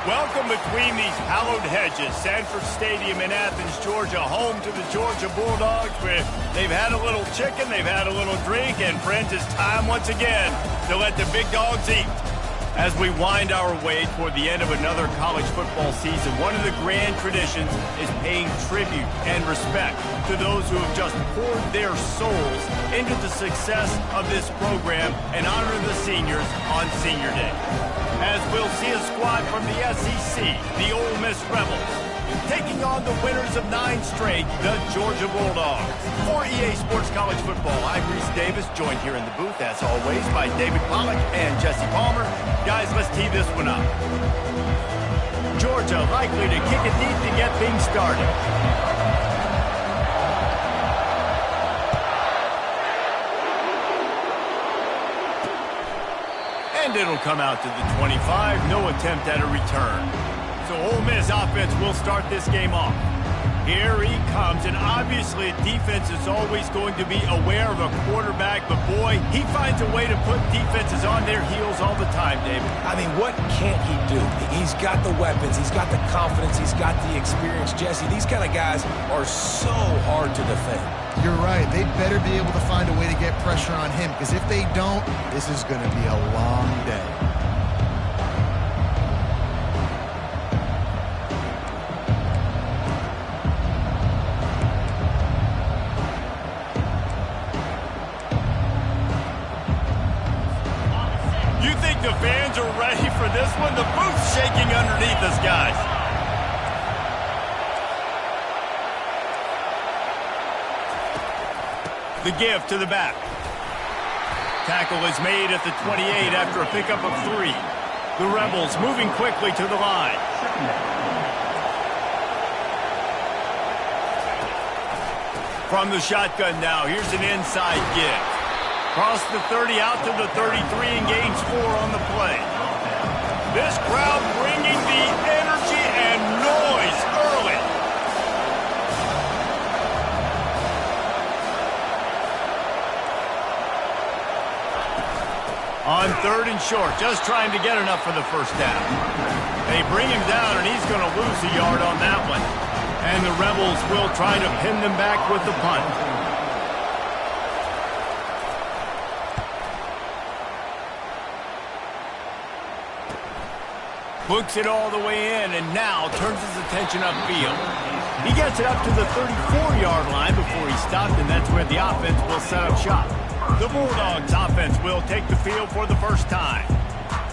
Welcome between these hallowed hedges. Sanford Stadium in Athens, Georgia, home to the Georgia Bulldogs, where they've had a little chicken, they've had a little drink, and friends, it's time once again to let the big dogs eat. As we wind our way toward the end of another college football season, one of the grand traditions is paying tribute and respect to those who have just poured their souls into the success of this program and honor the seniors on Senior Day. As we'll see a squad from the SEC, the Ole Miss Rebels, taking on the winners of 9 straight, the Georgia Bulldogs. For EA Sports College Football, I'm Reese Davis, joined here in the booth, as always, by David Pollack and Jesse Palmer. Guys, let's tee this one up. Georgia likely to kick it deep to get things started. And it'll come out to the 25. No attempt at a return. So Ole Miss offense will start this game off. Here he comes, and obviously defense is always going to be aware of a quarterback, but boy, he finds a way to put defenses on their heels all the time, David. I mean, what can't he do? He's got the weapons, he's got the confidence, he's got the experience. Jesse, these kind of guys are so hard to defend. You're right. They better be able to find a way to get pressure on him, because if they don't, this is going to be a long day. You think the fans are ready for this one? The booth's shaking underneath us, guys. The give to the back. Tackle is made at the 28 after a pickup of 3. The Rebels moving quickly to the line. From the shotgun now, here's an inside give. Cross the 30 out to the 33 and gains 4 on the play. This crowd bringing the energy and noise early. On 3rd and short, just trying to get enough for the first down. They bring him down, and he's going to lose a yard on that one. And the Rebels will try to pin them back with the punt. Hooks it all the way in, and now turns his attention upfield. He gets it up to the 34-yard line before he stopped, and that's where the offense will set up shop. The Bulldogs offense will take the field for the first time.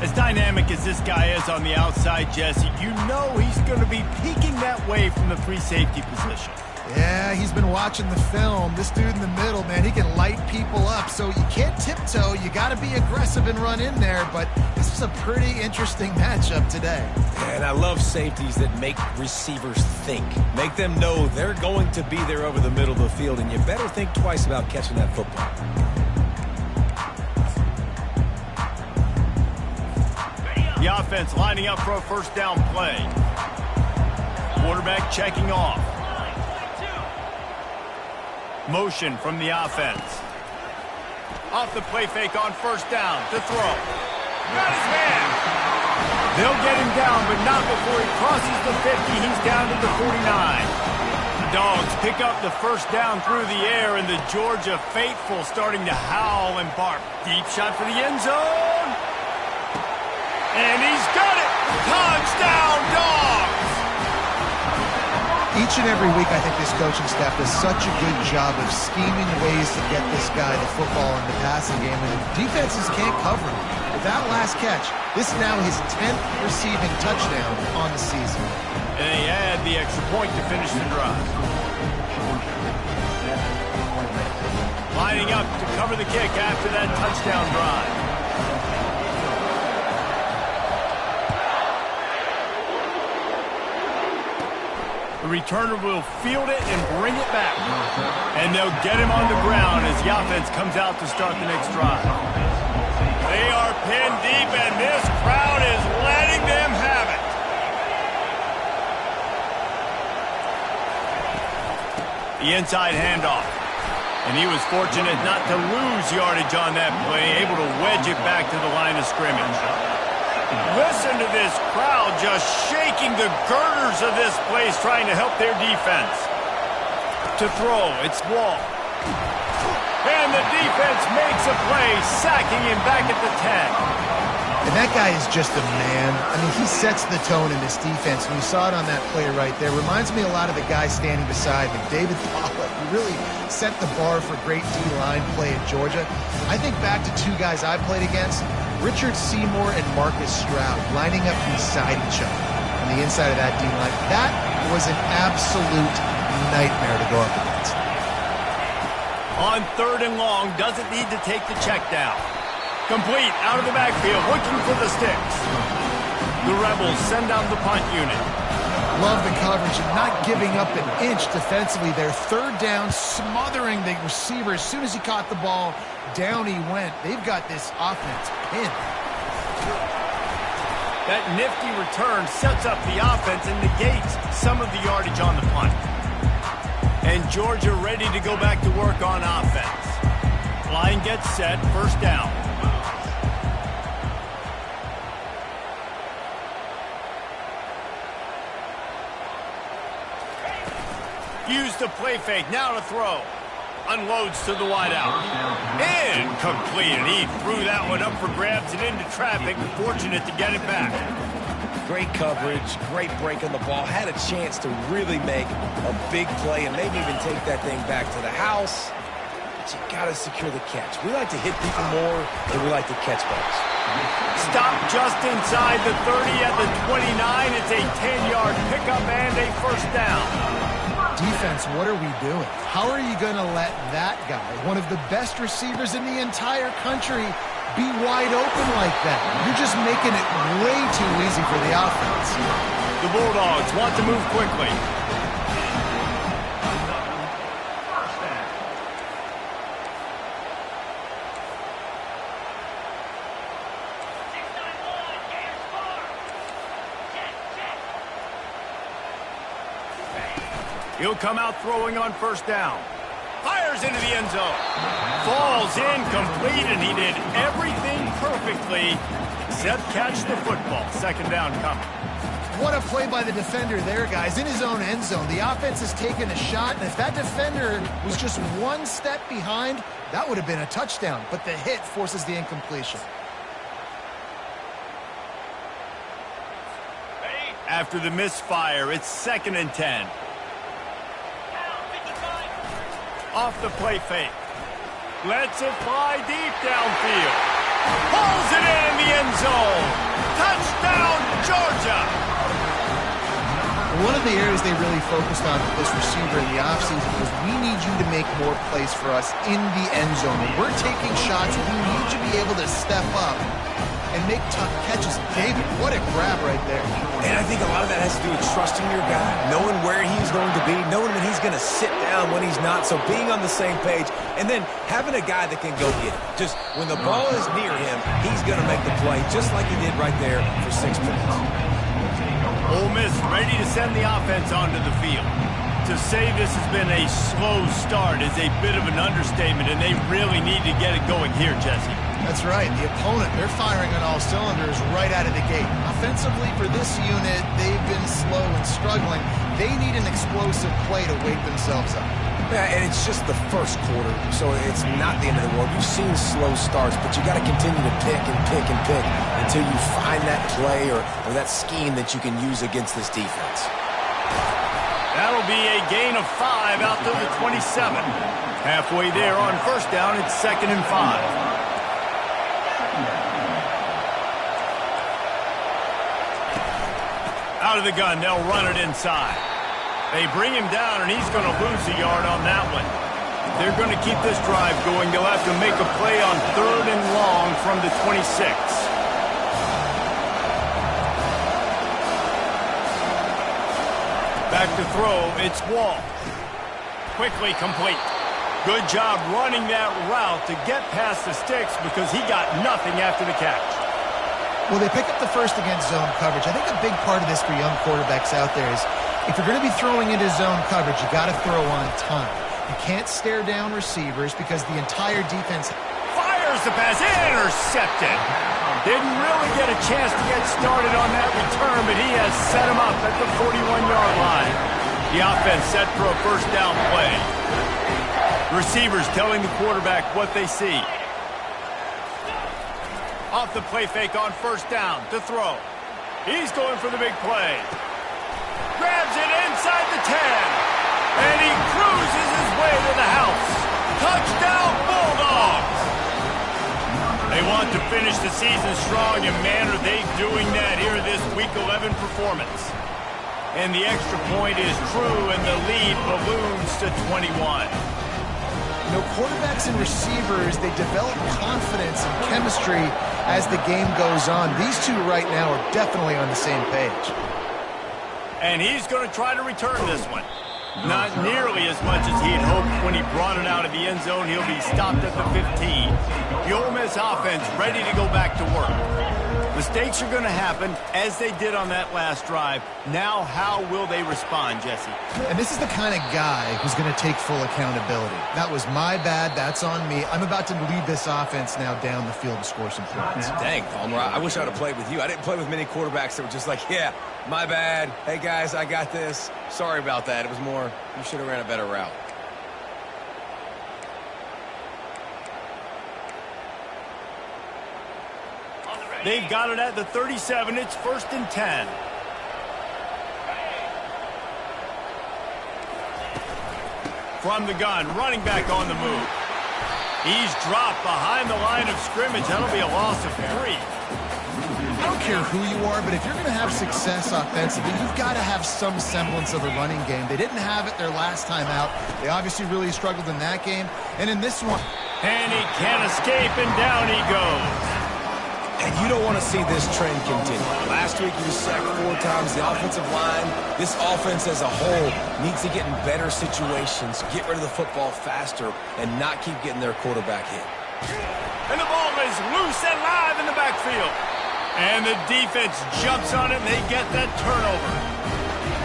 As dynamic as this guy is on the outside, Jesse, you know he's going to be peeking that way from the free safety position. Yeah, he's been watching the film. This dude in the middle, man, he can light people up. So you can't tiptoe. You got to be aggressive and run in there. But this is a pretty interesting matchup today. And I love safeties that make receivers think. Make them know they're going to be there over the middle of the field, and you better think twice about catching that football. The offense lining up for a first down play. Quarterback checking off. Motion from the offense. Off the play fake on first down to throw. Got his man. They'll get him down, but not before he crosses the 50. He's down to the 49. The Dogs pick up the first down through the air, and the Georgia faithful starting to howl and bark. Deep shot for the end zone. And he's got it. Touchdown, Dogs. Each and every week, I think this coaching staff does such a good job of scheming ways to get this guy the football in the passing game, and defenses can't cover him. With that last catch, this is now his 10th receiving touchdown on the season. And they add the extra point to finish the drive. Lining up to cover the kick after that touchdown drive. The returner will field it and bring it back. And they'll get him on the ground as the offense comes out to start the next drive. They are pinned deep, and this crowd is letting them have it. The inside handoff. And he was fortunate not to lose yardage on that play, able to wedge it back to the line of scrimmage. Listen to this crowd just shaking the girders of this place, trying to help their defense. To throw, it's Wall. And the defense makes a play, sacking him back at the 10. And that guy is just a man. I mean, he sets the tone in this defense, and you saw it on that play right there. Reminds me a lot of the guy standing beside me, David Pollock. He really set the bar for great D-line play at Georgia. I think back to two guys I played against, Richard Seymour and Marcus Stroud, lining up beside each other on the inside of that D-line. That was an absolute nightmare to go up against. On 3rd and long, doesn't need to take the check down. Complete, out of the backfield, looking for the sticks. The Rebels send down the punt unit. Love the coverage and not giving up an inch defensively. Their 3rd down, smothering the receiver. As soon as he caught the ball, down he went. They've got this offense pinned. That nifty return sets up the offense and negates some of the yardage on the punt. And Georgia ready to go back to work on offense. Line gets set, 1st down. Use the play fake, now to throw. Unloads to the wideout. Incomplete, and he threw that one up for grabs and into traffic. Fortunate to get it back. Great coverage, great break on the ball. Had a chance to really make a big play and maybe even take that thing back to the house. But you got to secure the catch. We like to hit people more than we like to catch balls. Stop just inside the 30 at the 29. It's a 10-yard pickup and a 1st down. Defense, what are we doing? How are you going to let that guy, one of the best receivers in the entire country, be wide open like that? You're just making it way too easy for the offense. The Bulldogs want to move quickly. He'll come out throwing on 1st down. Fires into the end zone. Falls incomplete, and he did everything perfectly except catch the football. 2nd down coming. What a play by the defender there, guys. In his own end zone, the offense has taken a shot, and if that defender was just 1 step behind, that would have been a touchdown. But the hit forces the incompletion. After the misfire, it's 2nd and 10. Off the play fake. Lets it fly deep downfield. Pulls it in the end zone. Touchdown, Georgia! One of the areas they really focused on with this receiver in the offseason was, we need you to make more plays for us in the end zone. When we're taking shots, we need you to be able to step up and make tough catches. David, what a grab right there. And I think a lot of that has to do with trusting your guy, knowing where he's going to be, knowing that he's going to sit down when he's not, so being on the same page, and then having a guy that can go get it. Just when the ball is near him, he's going to make the play, just like he did right there for 6 minutes. Ole Miss ready to send the offense onto the field. To say this has been a slow start is a bit of an understatement, and they really need to get it going here, Jesse. That's right. The opponent, they're firing on all cylinders right out of the gate. Offensively, for this unit, they've been slow and struggling. They need an explosive play to wake themselves up. Yeah, and it's just the 1st quarter, so it's not the end of the world. You've seen slow starts, but you got to continue to pick and pick and pick until you find that play or that scheme that you can use against this defense. That'll be a gain of 5 out to the 27. Halfway there on 1st down, it's 2nd and 5. Out of the gun, they'll run it inside. They bring him down, and he's going to lose a yard on that one. They're going to keep this drive going. They'll have to make a play on 3rd and long from the 26. Back to throw, it's Wall. Quickly complete. Good job running that route to get past the sticks because he got nothing after the catch. Well, they pick up the 1st against zone coverage. I think a big part of this for young quarterbacks out there is, if you're going to be throwing into zone coverage, you got to throw on time. You can't stare down receivers because the entire defense fires Fires the pass. Intercepted. Didn't really get a chance to get started on that return, but he has set him up at the 41-yard line. The offense set for a first down play. Receivers telling the quarterback what they see. Off the play fake on first down to throw. He's going for the big play. Grabs it inside the 10. And he cruises his way to the house. Touchdown, Bulldogs! They want to finish the season strong, and man, are they doing that here this Week 11 performance. And the extra point is true, and the lead balloons to 21. You know, quarterbacks and receivers, they develop confidence and chemistry as the game goes on. These two right now are definitely on the same page. And he's going to try to return this one. Not nearly as much as he had hoped when he brought it out of the end zone. He'll be stopped at the 15. The Ole Miss offense ready to go back to work. Mistakes are going to happen, as they did on that last drive. Now, how will they respond, Jesse? And this is the kind of guy who's going to take full accountability. That was my bad. That's on me. I'm about to lead this offense now down the field and score some points. Dang, Palmer, I wish I would have played with you. I didn't play with many quarterbacks that were just like, yeah, my bad. Hey, guys, I got this. Sorry about that. It was more, you should have ran a better route. They've got it at the 37. It's 1st and 10. From the gun, running back on the move. He's dropped behind the line of scrimmage. That'll be a loss of 3. I don't care who you are, but if you're going to have success offensively, you've got to have some semblance of a running game. They didn't have it their last time out. They obviously really struggled in that game. And in this one... And he can't escape, and down he goes. And you don't want to see this trend continue. Last week, he was sacked 4 times. The offensive line, this offense as a whole, needs to get in better situations, get rid of the football faster, and not keep getting their quarterback hit. And the ball is loose and live in the backfield. And the defense jumps on it, and they get that turnover.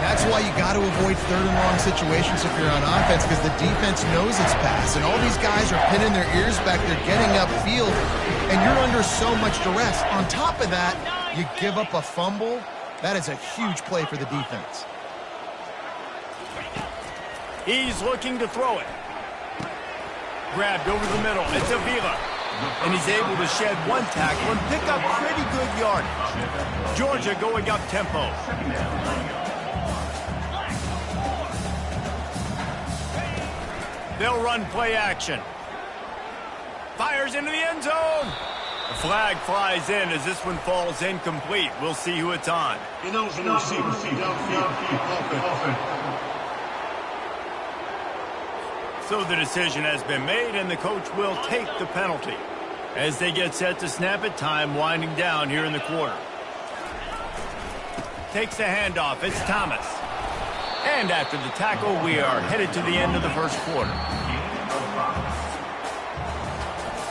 That's why you got to avoid 3rd and long situations if you're on offense, because the defense knows it's pass. And all these guys are pinning their ears back. They're getting upfield, and you're under so much duress. On top of that, you give up a fumble. That is a huge play for the defense. He's looking to throw it. Grabbed over the middle. It's Avila. And he's able to shed 1 tackle and pick up pretty good yardage. Georgia going up tempo. They'll run play action. Fires into the end zone. The flag flies in as this one falls incomplete. We'll see who it's on. So the decision has been made, and the coach will take the penalty. As they get set to snap it, time winding down here in the quarter. Takes the handoff. It's Thomas. And after the tackle, we are headed to the end of the first quarter.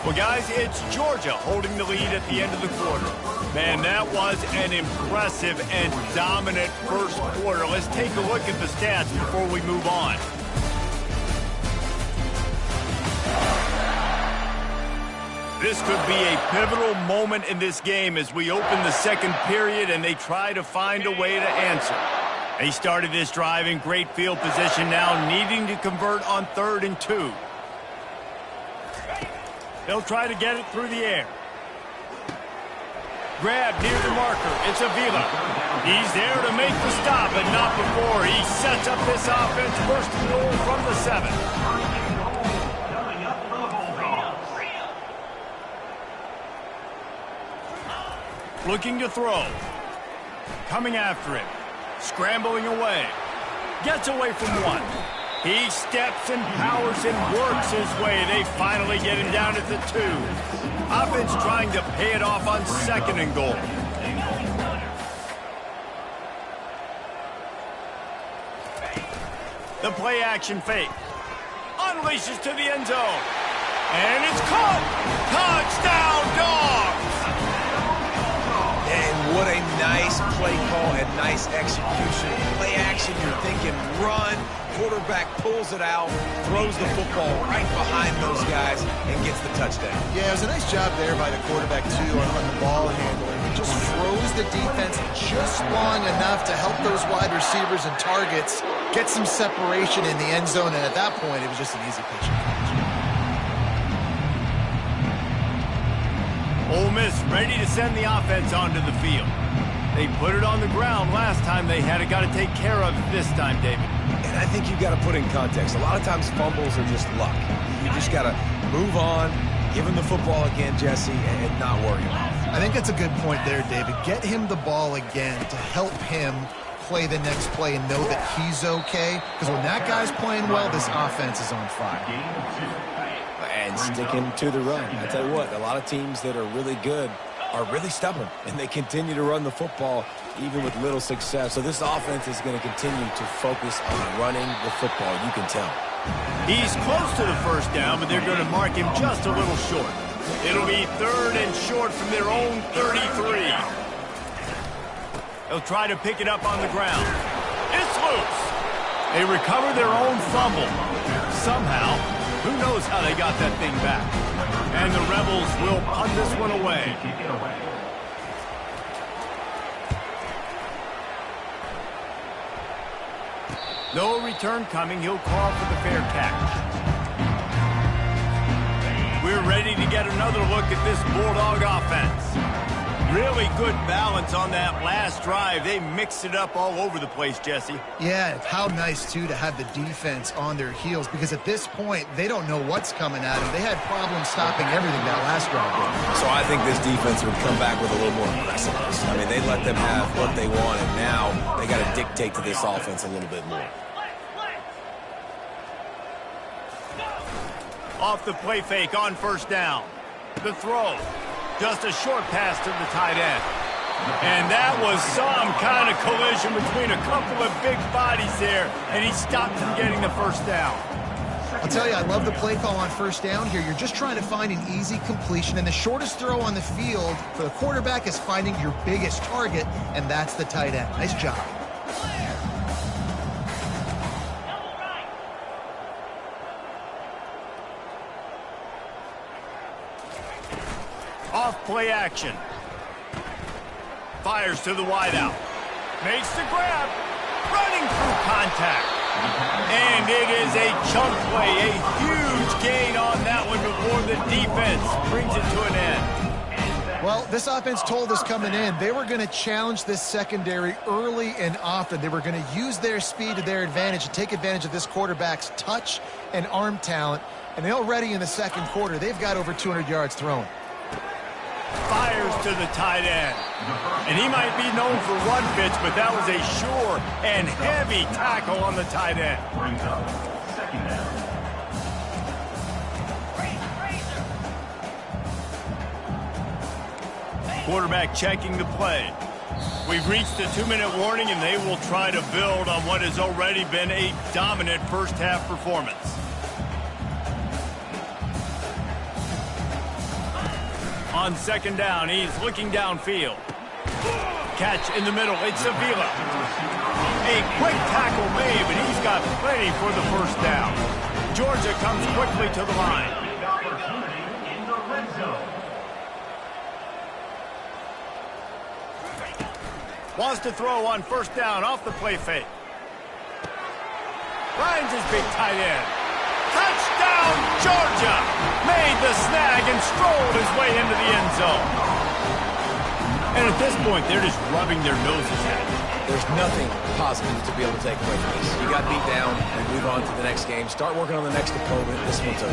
Well, guys, it's Georgia holding the lead at the end of the quarter. Man, that was an impressive and dominant first quarter. Let's take a look at the stats before we move on. This could be a pivotal moment in this game as we open the second period and they try to find a way to answer. They started this drive in great field position, now needing to convert on 3rd and 2. They'll try to get it through the air. Grab near the marker. It's Avila. He's there to make the stop, but not before. He sets up this offense. 1st and goal from the 7. Looking to throw. Coming after it. Scrambling away. Gets away from 1. He steps and powers and works his way. They finally get him down at the 2. Offense trying to pay it off on 2nd and goal. The play action fake. Unleashes to the end zone. And it's caught. Touchdown, Dogs! And what a nice play call and nice execution. Play action, you're thinking run. Quarterback pulls it out, throws the football right behind those guys, and gets gets the touchdown. Yeah, it was a nice job there by the quarterback, too, on the ball handling. He just froze the defense just long enough to help those wide receivers and targets get some separation in the end zone, and at that point, it was just an easy pitch. Ole Miss ready to send the offense onto the field. They put it on the ground last time. They had it got to take care of it this time, David. And I think you've got to put in context. A lot of times fumbles are just luck. You just got to move on, give him the football again, Jesse, and not worry about it. I think that's a good point there, David. Get him the ball again to help him play the next play and know that he's okay. Because when that guy's playing well, this offense is on fire. And sticking to the run. I tell you what, a lot of teams that are really good are really stubborn, and they continue to run the football even with little success. So this offense is going to continue to focus on running the football, you can tell. He's close to the first down, but they're going to mark him just a little short. It'll be 3rd and short from their own 33. They'll try to pick it up on the ground. It's loose. They recover their own fumble. Somehow, who knows how they got that thing back. And the Rebels will punt this one away. No return coming. He'll call for the fair catch. We're ready to get another look at this Bulldog offense. Really good balance on that last drive. They mixed it up all over the place, Jesse. Yeah, how nice, too, to have the defense on their heels, because at this point, they don't know what's coming at them. They had problems stopping everything that last drive. So I think this defense would come back with a little more aggressiveness. I mean, they let them have what they want, and now they got to dictate to this offense a little bit more. Off the play fake on first down. The throw. Just a short pass to the tight end. And that was some kind of collision between a couple of big bodies there, and he stopped from getting the first down. I'll tell you, I love the play call on first down here. You're just trying to find an easy completion, and the shortest throw on the field for the quarterback is finding your biggest target, and that's the tight end. Nice job. Off play action. Fires to the wideout. Makes the grab. Running through contact. And it is a chunk play. A huge gain on that one before the defense brings it to an end. Well, this offense told us coming in they were going to challenge this secondary early and often. They were going to use their speed to their advantage and take advantage of this quarterback's touch and arm talent. And already in the second quarter, they've got over 200 yards thrown. Fires to the tight end. And he might be known for one pitch, but that was a sure and heavy tackle on the tight end. Quarterback checking the play. We've reached the 2-minute warning, and they will try to build on what has already been a dominant first-half performance. On second down, he's looking downfield. Catch in the middle, it's Avila. A quick tackle made, but he's got plenty for the first down. Georgia comes quickly to the line. Wants to throw on first down off the play fake. Finds his big tight end. Touchdown, Georgia! Made the snag and strolled his way into the end zone. And at this point, they're just rubbing their noses at it. There's nothing positive to be able to take away from this. You got beat down and move on to the next game. Start working on the next opponent. This one's over.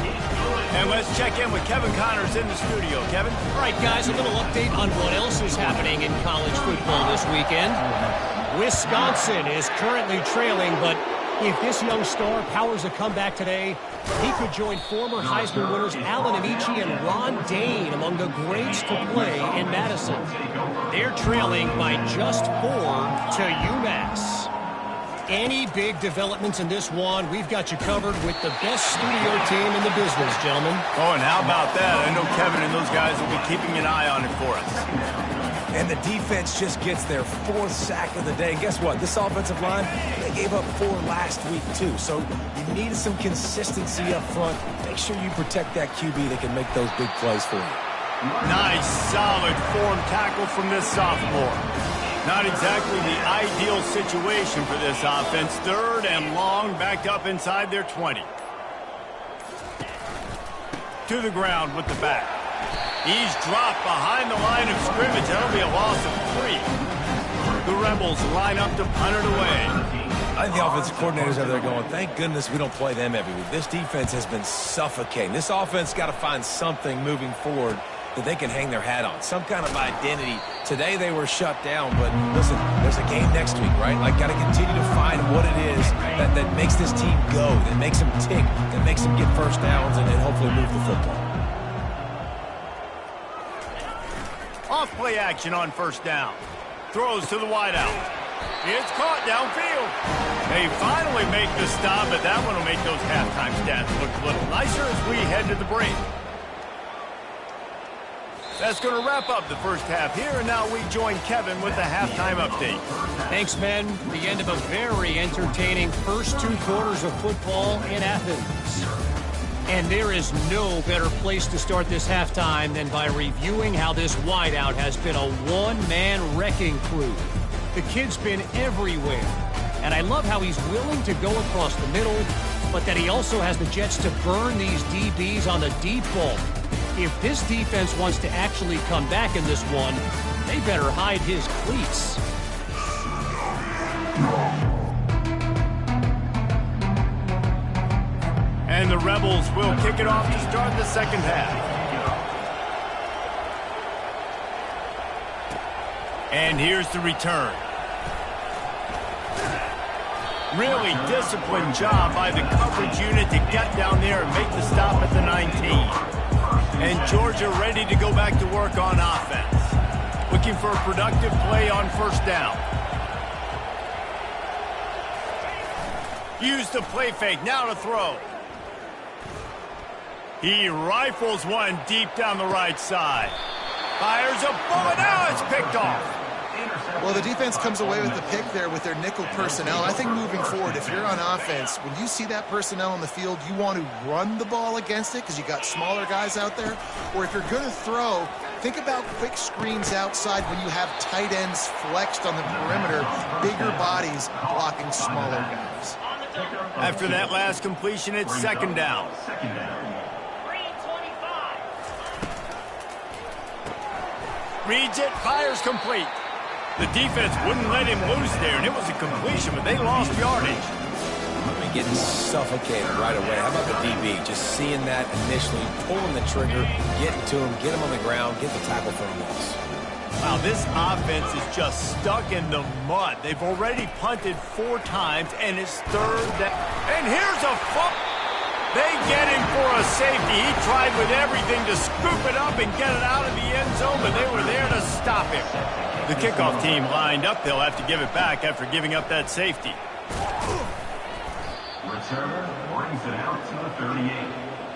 And let's check in with Kevin Connors in the studio. Kevin? All right, guys, a little update on what else is happening in college football this weekend. Wisconsin is currently trailing, but if this young star powers a comeback today, he could join former Heisman winners Allen Amici and Ron Dane among the greats to play in Madison. They're trailing by just 4 to UMass. Any big developments in this one, we've got you covered with the best studio team in the business, gentlemen. Oh, and how about that? I know Kevin and those guys will be keeping an eye on it for us. And the defense just gets their 4th sack of the day. And guess what? This offensive line, they gave up 4 last week too. So you need some consistency up front. Make sure you protect that QB that can make those big plays for you. Nice, solid form tackle from this sophomore. Not exactly the ideal situation for this offense. 3rd and long, backed up inside their 20. To the ground with the back. He's dropped behind the line of scrimmage. That'll be a loss of 3. The Rebels line up to punt it away. I think the offensive coordinators over there going, thank goodness we don't play them every week. This defense has been suffocating. This offense got to find something moving forward that they can hang their hat on, some kind of identity. Today they were shut down, but listen, there's a game next week, right? Like, got to continue to find what it is that makes this team go, that makes them tick, that makes them get first downs, and hopefully move the football. Off play action on 1st down. Throws to the wideout. It's caught downfield. They finally make the stop, but that one will make those halftime stats look a little nicer as we head to the break. That's going to wrap up the first half here, and now we join Kevin with the halftime update. Thanks, men. The end of a very entertaining first 2 quarters of football in Athens. And there is no better place to start this halftime than by reviewing how this wideout has been a one-man wrecking crew. The kid's been everywhere, and I love how he's willing to go across the middle, but that he also has the jets to burn these DBs on the deep ball. If this defense wants to actually come back in this one, they better hide his cleats. And the Rebels will kick it off to start the second half. And here's the return. Really disciplined job by the coverage unit to get down there and make the stop at the 19. And Georgia ready to go back to work on offense. Looking for a productive play on 1st down. Use the play fake, now to throw. He rifles one deep down the right side. Fires a bullet, now it's picked off. Well, the defense comes away with the pick there with their nickel personnel. I think moving forward, if you're on offense, when you see that personnel on the field, you want to run the ball against it because you got smaller guys out there. Or if you're going to throw, think about quick screens outside when you have tight ends flexed on the perimeter, bigger bodies blocking smaller guys. After that last completion, it's 2nd down. Reads it, fires complete. The defense wouldn't let him loose there, and it was a completion, but they lost yardage. Getting suffocated right away. How about the DB? Just seeing that initially, pulling the trigger, getting to him, get him on the ground, get the tackle for a loss. Wow, this offense is just stuck in the mud. They've already punted 4 times, and it's 3rd down. And here's a They get him for a safety. He tried with everything to scoop it up and get it out of the end zone, but they were there to stop him. The kickoff team lined up. They'll have to give it back after giving up that safety. Returner brings it out to the 38,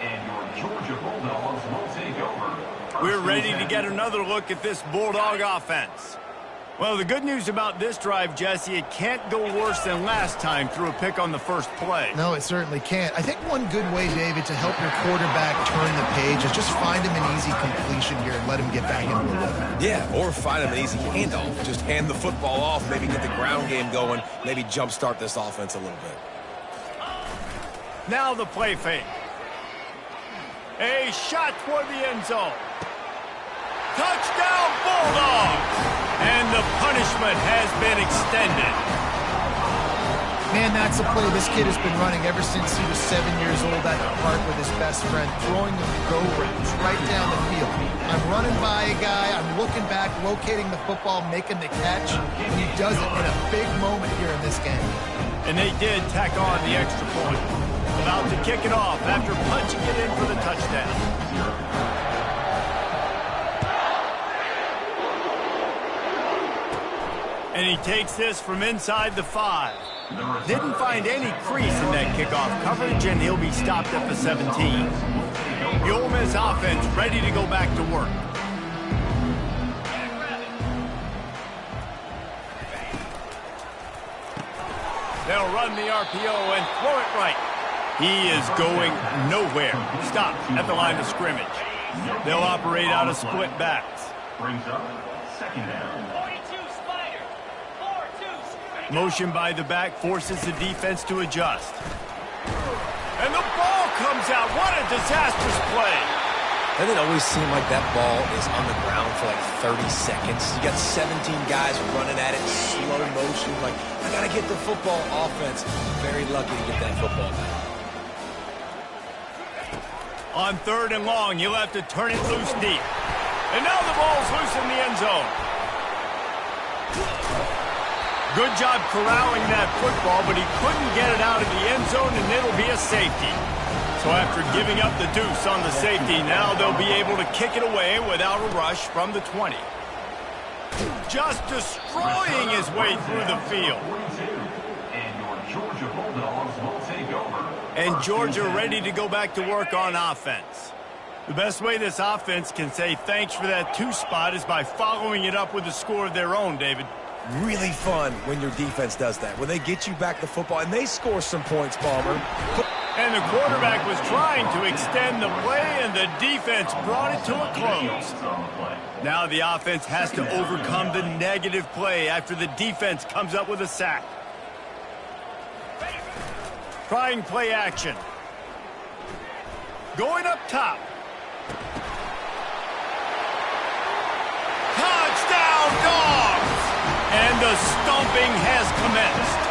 and your Georgia Bulldogs will take over. We're ready to get another look at this Bulldog offense. Well, the good news about this drive, Jesse, it can't go worse than last time through a pick on the first play. No, it certainly can't. I think one good way, David, to help your quarterback turn the page is just find him an easy completion here and let him get back into the rhythm. Yeah, or find him an easy handoff. Just hand the football off, maybe get the ground game going, maybe jumpstart this offense a little bit. Now the play fake. A shot toward the end zone. Touchdown, Bulldogs! And the punishment has been extended. Man, that's a play this kid has been running ever since he was 7 years old at the park with his best friend, throwing the go routes right down the field. I'm running by a guy, I'm looking back, locating the football, making the catch, and he does it in a big moment here in this game. And they did tack on the extra point. About to kick it off after punching it in for the touchdown. And he takes this from inside the 5. Didn't find any crease in that kickoff coverage, and he'll be stopped at the 17. The Ole Miss offense ready to go back to work. They'll run the RPO and throw it right. He is going nowhere. Stop at the line of scrimmage. They'll operate out of split backs. Brings up second down. Motion by the back forces the defense to adjust. And the ball comes out. What a disastrous play. Doesn't it always seem like that ball is on the ground for like 30 seconds? You got 17 guys running at it in slow motion. Like, I got to get the football. Offense, very lucky to get that football back. On 3rd and long, you'll have to turn it loose deep. And now the ball's loose in the end zone. Good job corralling that football, but he couldn't get it out of the end zone, and it'll be a safety. So after giving up the deuce on the safety, now they'll be able to kick it away without a rush from the 20. Just destroying his way through the field. And your Georgia Bulldogs will take over. And Georgia ready to go back to work on offense. The best way this offense can say thanks for that 2 spot is by following it up with a score of their own, David. Really fun when your defense does that. When they get you back the football, and they score some points, Palmer. And the quarterback was trying to extend the play, and the defense brought it to a close. Now the offense has to overcome the negative play after the defense comes up with a sack. Trying play action. Going up top. Touchdown, Dogs! And the stomping has commenced.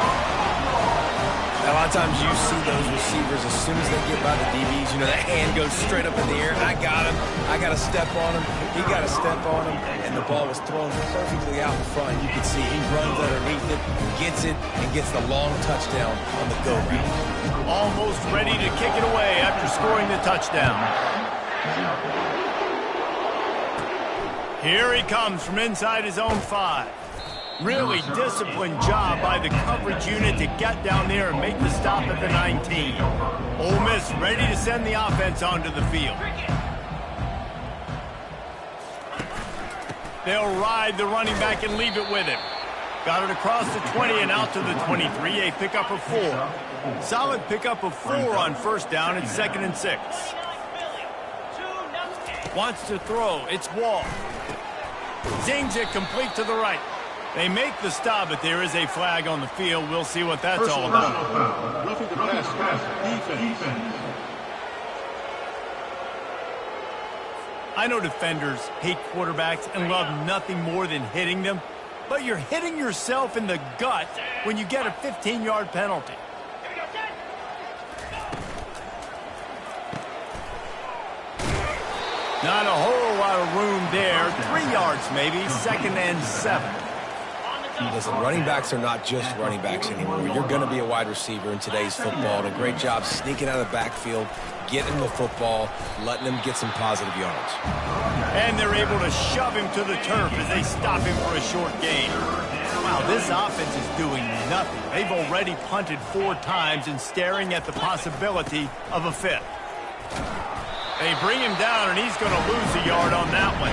A lot of times you see those receivers, as soon as they get by the DBs, you know, that hand goes straight up in the air. I got him. I got to step on him. He got to step on him. And the ball was thrown perfectly out in front. You can see he runs underneath it, gets it, and gets the long touchdown on the go route. Almost ready to kick it away after scoring the touchdown. Here he comes from inside his own 5. Really disciplined job by the coverage unit to get down there and make the stop at the 19. Ole Miss ready to send the offense onto the field. They'll ride the running back and leave it with him. Got it across the 20 and out to the 23, a pickup of 4. Solid pickup of 4 on 1st down and 2nd and 6. Wants to throw, it's Wall. Zings it complete to the right. They make the stop, but there is a flag on the field. We'll see what that's all about. Roughing the pass. Defense. I know defenders hate quarterbacks and love nothing more than hitting them, but you're hitting yourself in the gut when you get a 15-yard penalty. Not a whole lot of room there. 3 yards maybe, 2nd and 7. Listen, running backs are not just running backs anymore. You're going to be a wide receiver in today's football. And a great job sneaking out of the backfield, getting the football, letting them get some positive yards. And they're able to shove him to the turf as they stop him for a short gain. Wow, this offense is doing nothing. They've already punted 4 times and staring at the possibility of a 5th. They bring him down, and he's going to lose a yard on that one.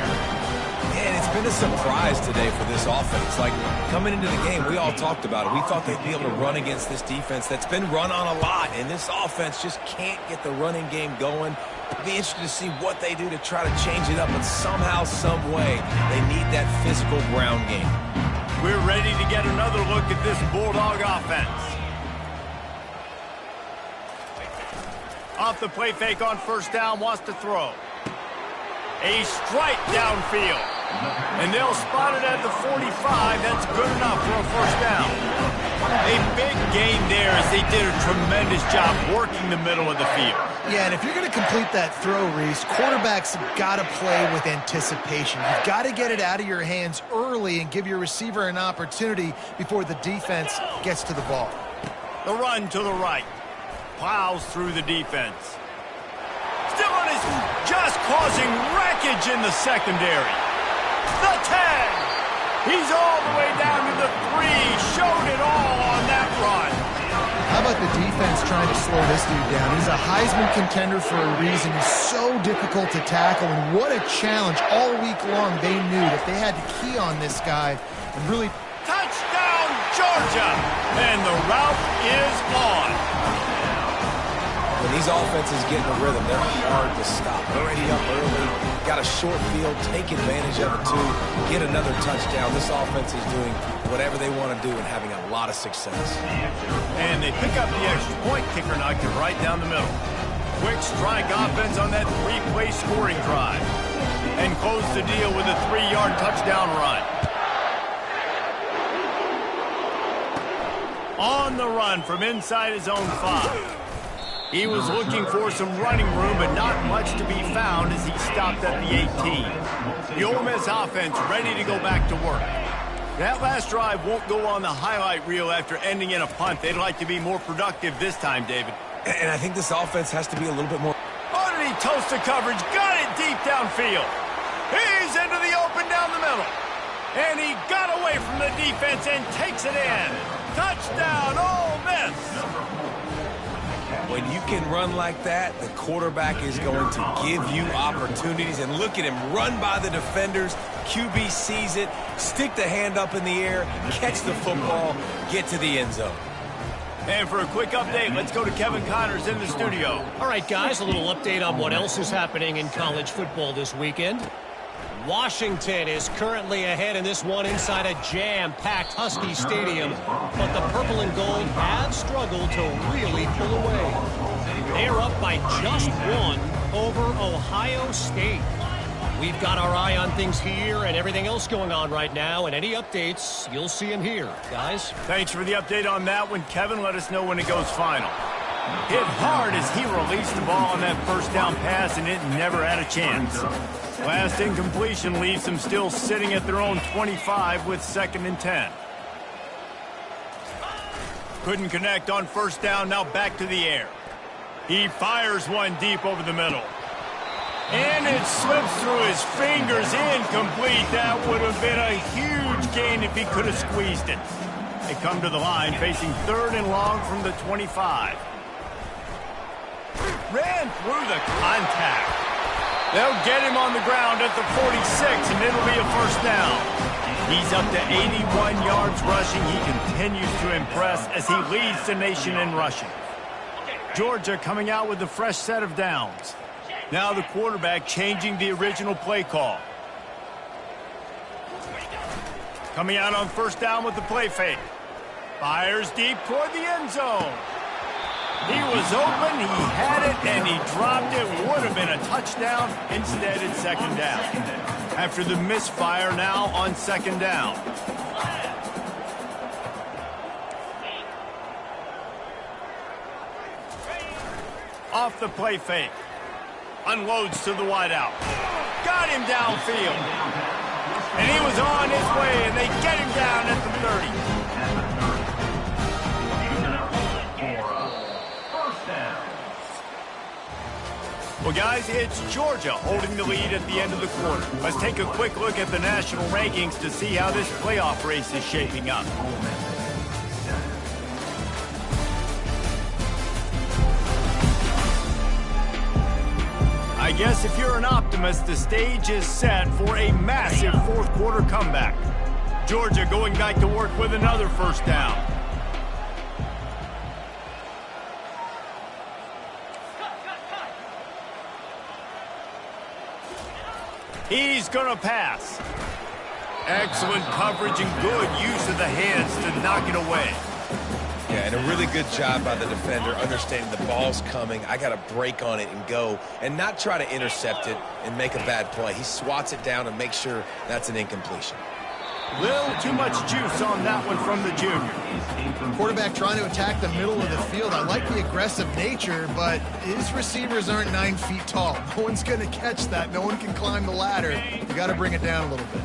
And it's been a surprise today for this offense. Like, coming into the game, we all talked about it. We thought they'd be able to run against this defense that's been run on a lot, and this offense just can't get the running game going. It'll be interesting to see what they do to try to change it up, but somehow, some way, they need that physical ground game. We're ready to get another look at this Bulldog offense. Off the play fake on 1st down, wants to throw. A strike downfield. And they'll spot it at the 45. That's good enough for a 1st down. A big gain there as they did a tremendous job working the middle of the field. Yeah, and if you're going to complete that throw, Reese, quarterbacks have got to play with anticipation. You've got to get it out of your hands early and give your receiver an opportunity before the defense gets to the ball. The run to the right. Plows through the defense. Still on his, just causing wreckage in the secondary. The 10. He's all the way down to the 3. Showed it all on that run. How about the defense trying to slow this dude down? He's a Heisman contender for a reason. He's so difficult to tackle, and what a challenge all week long. They knew that they had to key on this guy and really... Touchdown, Georgia. And the route is on. When these offenses get in a rhythm, they're hard to stop. Already up early, got a short field, take advantage of it too, get another touchdown. This offense is doing whatever they want to do and having a lot of success. And they pick up the extra point. Kicker knocked it right down the middle. Quick strike offense on that three-play scoring drive. And close the deal with a 3-yard touchdown run. On the run from inside his own 5. He was looking for some running room, but not much to be found as he stopped at the 18. The Ole Miss offense ready to go back to work. That last drive won't go on the highlight reel after ending in a punt. They'd like to be more productive this time, David. And I think this offense has to be a little bit more... Underneath toast to coverage, got it deep downfield. He's into the open down the middle. And he got away from the defense and takes it in. Touchdown, Ole Miss. When you can run like that, the quarterback is going to give you opportunities. And look at him run by the defenders. QB sees it, stick the hand up in the air, catch the football, get to the end zone. And for a quick update, let's go to Kevin Connors in the studio. All right, guys, a little update on what else is happening in college football this weekend. Washington is currently ahead in this one inside a jam-packed Husky Stadium, but the purple and gold have struggled to really pull away. They are up by just 1 over Ohio State. We've got our eye on things here and everything else going on right now, and any updates, you'll see them here, guys. Thanks for the update on that one, Kevin. Let us know when it goes final. Hit hard as he released the ball on that first down pass, and it never had a chance. Last incompletion leaves them still sitting at their own 25 with 2nd and 10. Couldn't connect on first down, now back to the air. He fires one deep over the middle. And it slips through his fingers, incomplete. That would have been a huge gain if he could have squeezed it. They come to the line facing 3rd and long from the 25. Ran through the contact. They'll get him on the ground at the 46, and it'll be a first down. He's up to 81 yards rushing. He continues to impress as he leads the nation in rushing. Georgia coming out with a fresh set of downs. Now the quarterback changing the original play call. Coming out on first down with the play fake. Fires deep toward the end zone. He was open, he had it, and he dropped it. Would have been a touchdown. Instead, it's 2nd down. After the misfire, now on 2nd down. Off the play fake. Unloads to the wideout. Got him downfield. And he was on his way, and they get him down at the 30. Well, guys, it's Georgia holding the lead at the end of the quarter. Let's take a quick look at the national rankings to see how this playoff race is shaping up. I guess if you're an optimist, the stage is set for a massive 4th quarter comeback. Georgia going back to work with another first down. He's going to pass. Excellent coverage and good use of the hands to knock it away. Yeah, and a really good job by the defender, understanding the ball's coming. I got to break on it and go, and not try to intercept it and make a bad play. He swats it down and makes sure that's an incompletion. Little too much juice on that one from the junior. Quarterback trying to attack the middle of the field. I like the aggressive nature, but his receivers aren't 9 feet tall. No one's going to catch that. No one can climb the ladder. You got to bring it down a little bit.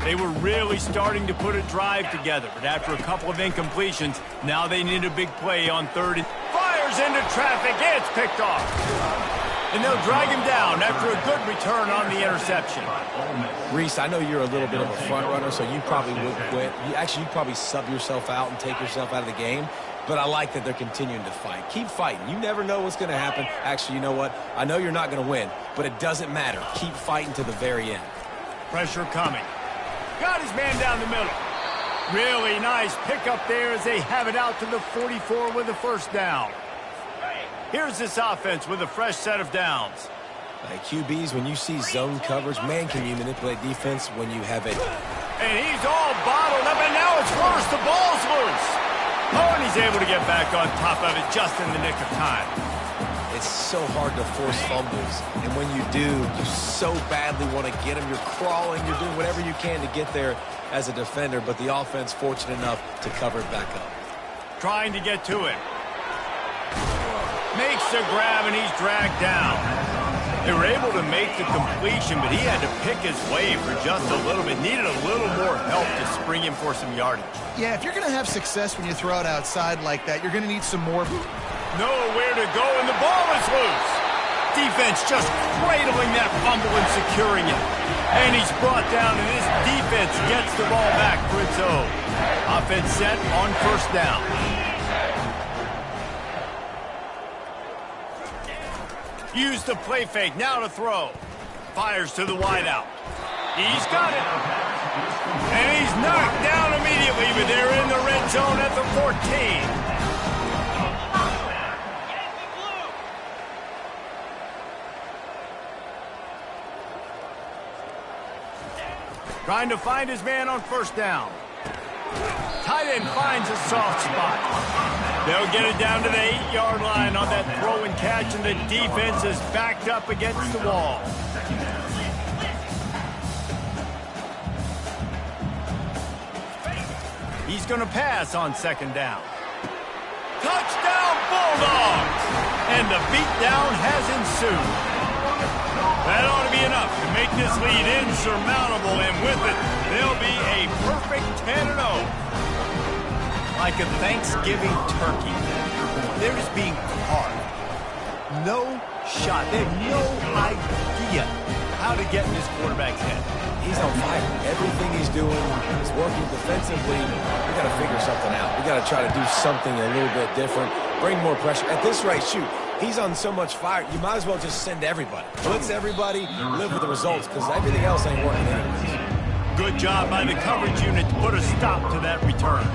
They were really starting to put a drive together, but after a couple of incompletions, now they need a big play on 3rd. And fires into traffic. It's picked off. And they'll drag him down after a good return on the interception. Reese, I know you're a little bit of a front runner, so you probably would quit. You'd probably sub yourself out and take yourself out of the game. But I like that they're continuing to fight. Keep fighting. You never know what's going to happen. Actually, you know what? I know you're not going to win, but it doesn't matter. Keep fighting to the very end. Pressure coming. Got his man down the middle. Really nice pickup there as they have it out to the 44 with a first down. Here's this offense with a fresh set of downs. QBs, when you see zone coverage, man, can you manipulate defense when you have it. And he's all bottled up, and now it's worse. The ball's loose. Oh, and he's able to get back on top of it just in the nick of time. It's so hard to force fumbles, and when you do, you so badly want to get them. You're crawling, you're doing whatever you can to get there as a defender, but the offense fortunate enough to cover it back up. Trying to get to it. Makes the grab, and he's dragged down. They were able to make the completion, but he had to pick his way for just a little bit. Needed a little more help to spring him for some yardage. Yeah, if you're going to have success when you throw it outside like that, you're going to need some more. Nowhere to go, and the ball is loose. Defense just cradling that fumble and securing it. And he's brought down, and this defense gets the ball back for its own. Offense set on first down. Use the play fake, now to throw. Fires to the wideout. He's got it. And he's knocked down immediately, but they're in the red zone at the 14. Trying to find his man on first down. Tight end finds a soft spot. They'll get it down to the 8-yard line on that throw and catch, and the defense is backed up against the wall. He's going to pass on second down. Touchdown, Bulldogs! And the beatdown has ensued. That ought to be enough to make this lead insurmountable, and with it, they'll be a perfect 10-0. Like a Thanksgiving turkey, they're just being carved. No shot. They have no idea how to get in this quarterback's head. He's on fire. Everything he's doing is working defensively. We got to figure something out. We got to try to do something a little bit different. Bring more pressure. At this rate, shoot. He's on so much fire, you might as well just send everybody. Blitz everybody, live with the results, because everything else ain't working anyways. Good job by the coverage unit to put a stop to that return.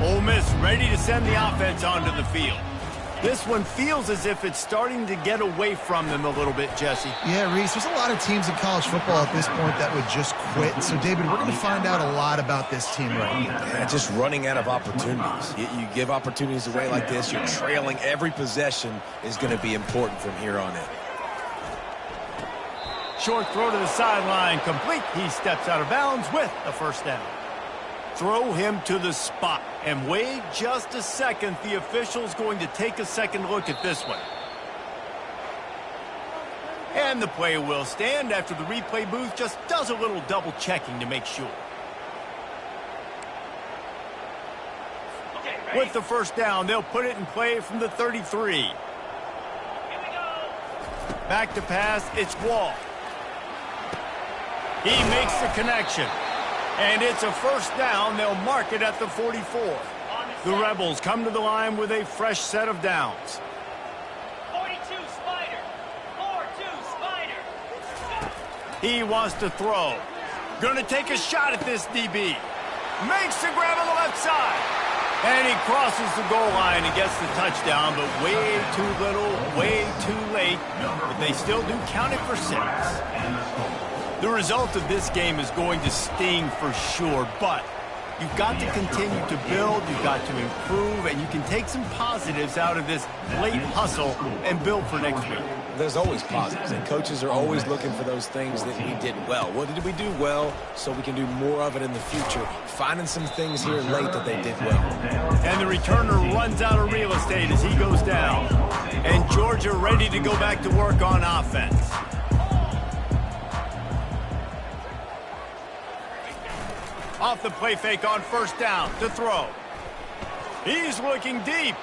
Ole Miss ready to send the offense onto the field. This one feels as if it's starting to get away from them a little bit, Jesse. Yeah, Reese, there's a lot of teams in college football at this point that would just quit. So, David, we're going to find out a lot about this team right here. Yeah, just running out of opportunities. You give opportunities away like this, you're trailing. Every possession is going to be important from here on in. Short throw to the sideline, complete. He steps out of bounds with a first down. Throw him to the spot. And wait just a second. The official's going to take a second look at this one. And the play will stand after the replay booth just does a little double checking to make sure. With the first down, they'll put it in play from the 33. Back to pass, it's Wall. He makes the connection. And it's a first down. They'll mark it at the 44. The Rebels come to the line with a fresh set of downs. 42 Spider. 4-2 Spider. He wants to throw. Going to take a shot at this DB. Makes the grab on the left side. And he crosses the goal line and gets the touchdown, but way too little, way too late. But they still do count it for 6. The result of this game is going to sting for sure, but you've got to continue to build, you've got to improve, and you can take some positives out of this late hustle and build for next week. There's always positives, and coaches are always looking for those things that we did well. What did we do well so we can do more of it in the future? Finding some things here late that they did well. And the returner runs out of real estate as he goes down. And Georgia ready to go back to work on offense. Off the play fake on first down to throw. He's looking deep.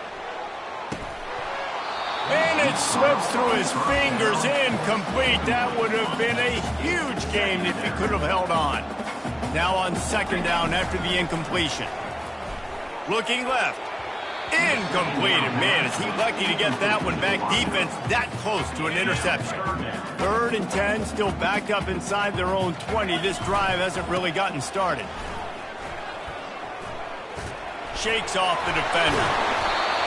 And it slips through his fingers, incomplete. That would have been a huge gain if he could have held on. Now on second down after the incompletion. Looking left. Incomplete. And man, is he lucky to get that one back. Defense that close to an interception. 3rd and 10, still back up inside their own 20. This drive hasn't really gotten started. shakes off the defender.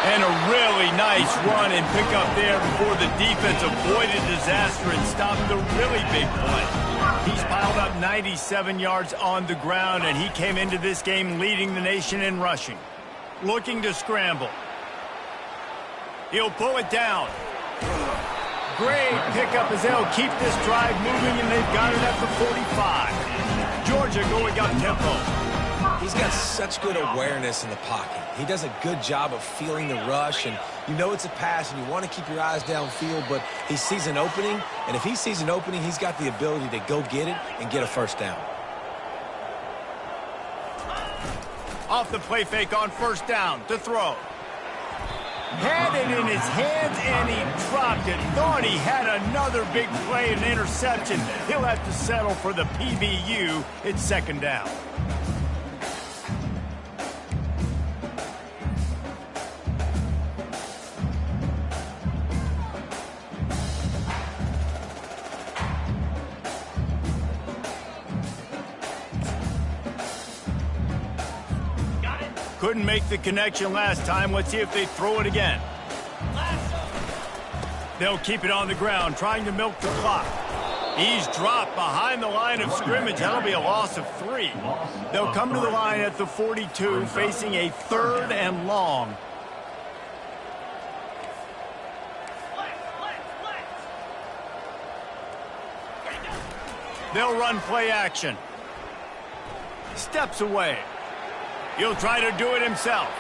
And a really nice run and pickup there before the defense avoided disaster and stopped the really big play. He's piled up 97 yards on the ground, and he came into this game leading the nation in rushing. Looking to scramble. He'll pull it down. Great pickup as they'll keep this drive moving, and they've got it at the 45. Georgia going up tempo. He's got such good awareness in the pocket. He does a good job of feeling the rush, and you know it's a pass, and you want to keep your eyes downfield, but he sees an opening, and if he sees an opening, he's got the ability to go get it and get a first down. Off the play fake on first down to throw. Had it in his hands, and he dropped it. Thought he had another big play and interception. He'll have to settle for the PBU. It's second down. Couldn't make the connection last time. Let's see if they throw it again. They'll keep it on the ground, trying to milk the clock. He's dropped behind the line of scrimmage. That'll be a loss of 3. They'll come to the line at the 42, facing a 3rd and long. They'll run play action. Steps away. He'll try to do it himself.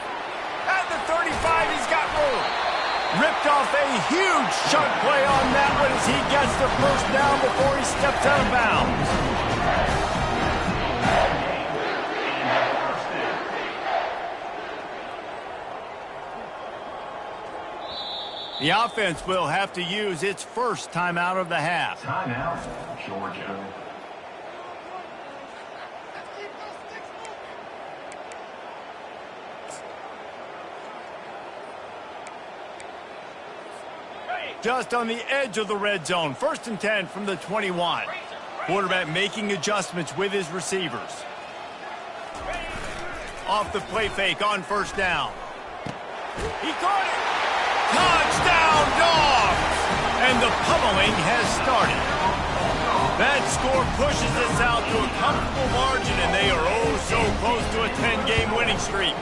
At the 35, he's got room. Ripped off a huge chunk play on that one as he gets the first down before he steps out of bounds. The offense will have to use its first timeout of the half. Timeout, Georgia. Just on the edge of the red zone. 1st and 10 from the 21. Quarterback making adjustments with his receivers. Off the play fake on first down. He caught it. Touchdown, Dogs! And the pummeling has started. That score pushes us out to a comfortable margin, and they are oh so close to a 10-game winning streak.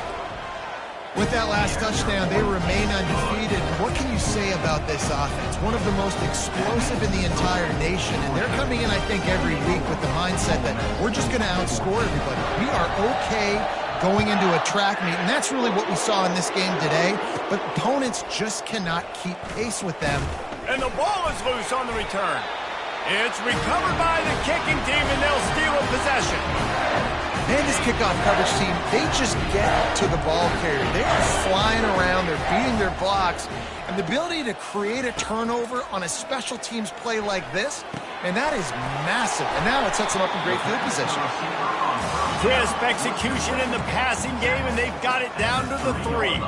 With that last touchdown, they remain undefeated. What can you say about this offense? One of the most explosive in the entire nation, and they're coming in, I think, every week with the mindset that we're just going to outscore everybody. We are okay going into a track meet, and that's really what we saw in this game today, but opponents just cannot keep pace with them. And the ball is loose on the return. It's recovered by the kicking team, and they'll steal a possession. And this kickoff coverage team, they just get to the ball carrier. They are flying around, they're beating their blocks, and the ability to create a turnover on a special teams play like this, and that is massive. And now it sets them up in great field position. Crisp execution in the passing game, and they've got it down to the 3.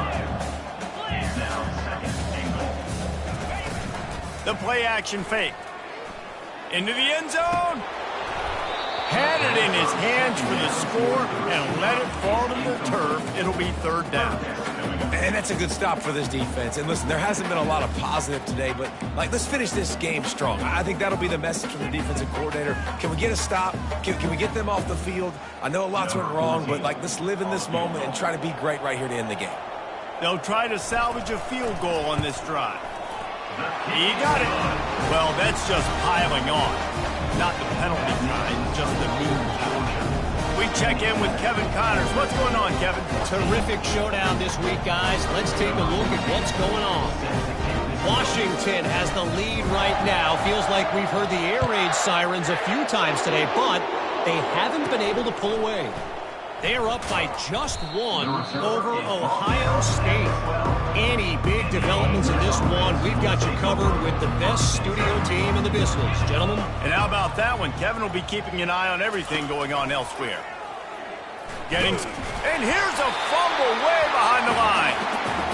The play action fake. Into the end zone. Had it in his hands for the score and let it fall to the turf. It'll be 3rd down. And that's a good stop for this defense. And listen, there hasn't been a lot of positive today, but let's finish this game strong. I think that'll be the message from the defensive coordinator. Can we get a stop? Can we get them off the field? I know lots went wrong, but let's live in this moment and try to be great right here to end the game. They'll try to salvage a field goal on this drive. He got it. Well, that's just piling on. Not the penalty kind, just the mean kind. We check in with Kevin Connors. What's going on, Kevin? Terrific showdown this week, guys. Let's take a look at what's going on. Washington has the lead right now. Feels like we've heard the air raid sirens a few times today, but they haven't been able to pull away. They are up by just 1 over Ohio State. Any big developments in this one, we've got you covered with the best studio team in the business, gentlemen. And how about that one? Kevin will be keeping an eye on everything going on elsewhere. And here's a fumble way behind the line.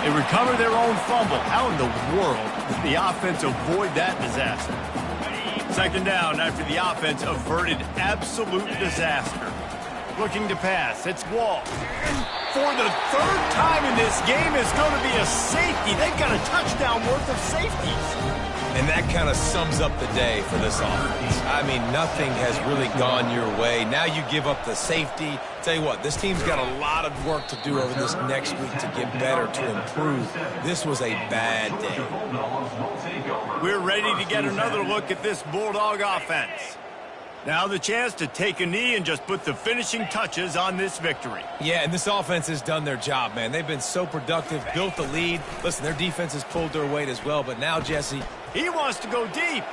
They recover their own fumble. How in the world did the offense avoid that disaster? 2nd down after the offense averted absolute disaster. Looking to pass. It's Wall. For the third time in this game is going to be a safety. They've got a touchdown worth of safeties. And that kind of sums up the day for this offense. I mean, nothing has really gone your way. Now you give up the safety. Tell you what, this team's got a lot of work to do over this next week to get better, to improve. This was a bad day. We're ready to get another look at this Bulldog offense. Now the chance to take a knee and just put the finishing touches on this victory. Yeah, and this offense has done their job, man. They've been so productive, built the lead. Listen, their defense has pulled their weight as well, but now, Jesse, he wants to go deep.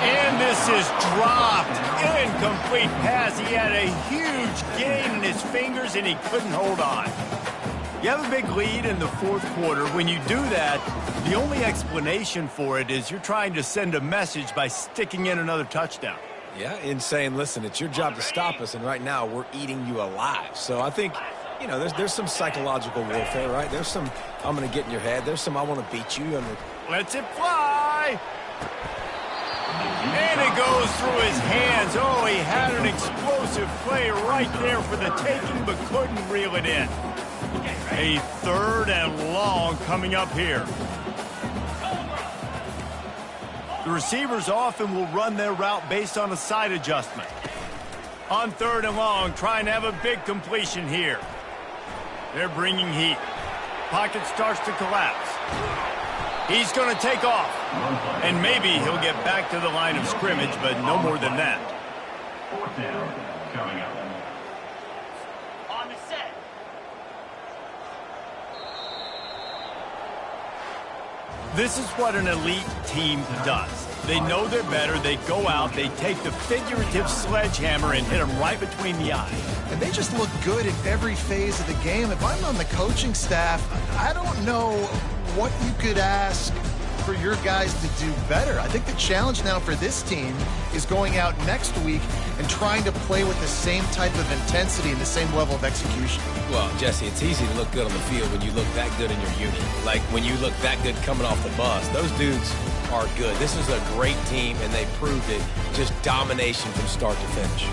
And this is dropped. Incomplete pass. He had a huge gain in his fingers, and he couldn't hold on. You have a big lead in the fourth quarter. When you do that, the only explanation for it is you're trying to send a message by sticking in another touchdown. Yeah, and saying, listen, it's your job to stop us, and right now we're eating you alive. So I think, you know, there's some psychological warfare, right? There's some, I'm going to get in your head. There's some, I want to beat you. Lets it fly. And it goes through his hands. Oh, he had an explosive play right there for the taking, but couldn't reel it in. A 3rd and long coming up here. The receivers often will run their route based on a side adjustment. On 3rd and long, trying to have a big completion here. They're bringing heat. Pocket starts to collapse. He's going to take off. And maybe he'll get back to the line of scrimmage, but no more than that. 4th down coming up. On the set. This is what an elite team does. They know they're better. They go out. They take the figurative sledgehammer and hit them right between the eyes. And they just look good in every phase of the game. If I'm on the coaching staff, I don't know what you could ask for your guys to do better. I think the challenge now for this team is going out next week and trying to play with the same type of intensity and the same level of execution. Well, Jesse, it's easy to look good on the field when you look that good in your unit. Like when you look that good coming off the bus. Those dudes are good. This is a great team, and they proved it. Just domination from start to finish.